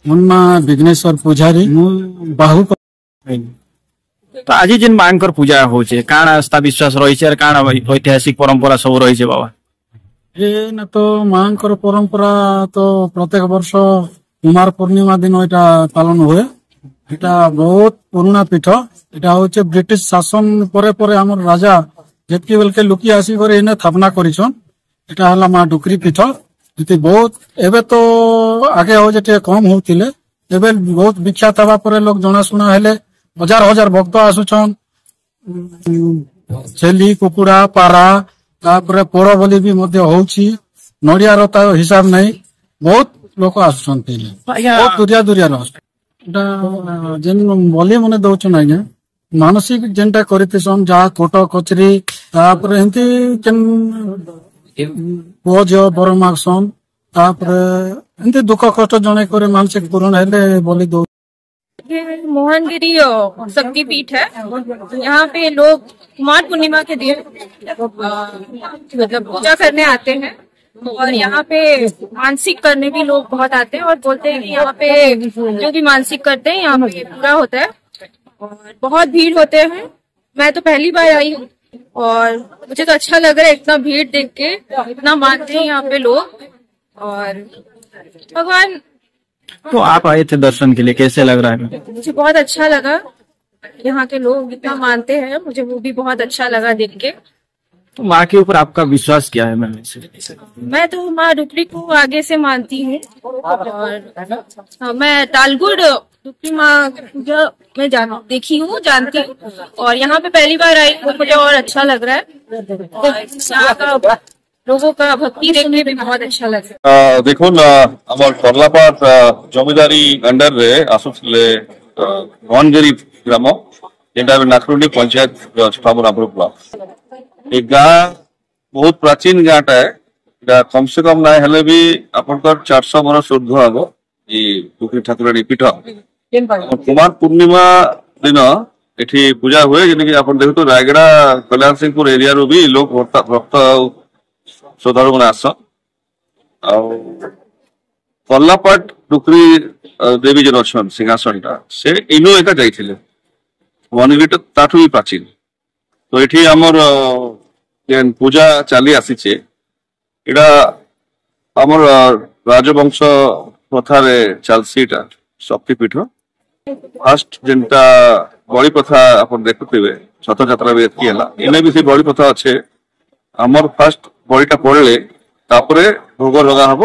मुन्ना विघ्नेश्वर पुजारी बाहु। तो आज जिन मांकर पूजा होचे काण आस्था विश्वास रही है काण ऐतिहासिक परंपरा सब रही है बाबा ये न तो मांकर परंपरा तो प्रत्येक वर्ष कुमार पूर्णिमा दिन एटा पालन हुए। एटा बहुत पुराना पीठ। एटा होचे ब्रिटिश शासन परे परे हमर राजा जेतकी बेल के लुकी आसी करे इने स्थापना करिछन। एटा हला मा डुकरी पीठ जति बहुत एबे तो आगे हो जेटे कम होतिले एबे बहुत विख्यात हवा परे लोग जणा सुना हेले हजार हजार भक्त आसुछन। छेली कुकुड़ा पारा तापर पोड़ बोली भी मध्य होउछि नड़िया रता हिसाब नहीं बहुत लोक आसुछन बहुत दुरिया दुरिया जेन बोली मने दउछन आज्ञा मानसिक जेनटा करितसन जा कोट कचरी तापर एंती केन पोज बर मागसन तापर एंती दुख कष्ट जणे करे मानसिक पूर्ण हेले बोली दउ। ये मोहनगिरी शक्तिपीठ है। यहाँ पे लोग कुमार पूर्णिमा के दिन मतलब पूजा करने आते हैं और यहाँ पे मानसिक करने भी लोग बहुत आते हैं और बोलते हैं कि यहाँ पे जो भी मानसिक करते हैं यहाँ पे पूरा होता है और बहुत भीड़ होते हैं। मैं तो पहली बार आई हूँ और मुझे तो अच्छा लग रहा है इतना भीड़ देख के इतना मानते हैं यहाँ पे लोग और भगवान। तो आप आए थे दर्शन के लिए कैसे लग रहा है? मुझे बहुत अच्छा लगा यहाँ के लोग इतना मानते हैं मुझे वो भी बहुत अच्छा लगा देख के। तो माँ के ऊपर आपका विश्वास क्या है? मैं तो माँ डुकरी को आगे से मानती हूँ और मैं तालगुड़ डुकरी माँ पूजा मैं देखी हूँ जानती हूँ और यहाँ पे पहली बार आई हूँ मुझे और अच्छा लग रहा है। लोगों का भक्ति देखने भी बहुत अच्छा लगे। देखुन आमर करलापाट जमीदारी अंडर रे आसुले मोहनगिरी ग्राम जेटा नाकरुंडी पंचायत छामुरामपुर ब्लॉक। ये गाँ बहुत प्राचीन गाँटा है कम से कम ना हेले भी आपनकर 400 वर्ष ऊर्ध्व हम ये डुकरी ठाकुराणी पीठ कुमार पूर्णिमा दिन एठी पूजा हुए जेने अपन देखो रायगड़ा कल्याण सिंहपुर एरिया रो भी लोग भक्त श्रद्धालु मैंने आस करलापाट डुकरी देवी जन अच्छा सिंहासन टा से इनो एका जाइथिले मोहनगिरी ताठू भी प्राचीन। तो ये आमर जेन पूजा चली आसीचे एटा आमर राजवंश प्रथा रे चलसी एटा शक्तिपीठ। फास्ट जेनटा बड़ी प्रथा अपन देखुथिबे छत यात्रा भी एतकी हला इने भी से बड़ी प्रथा अच्छे आमर फास्ट बड़ीटा पड़े तापरे भोग लगा हम।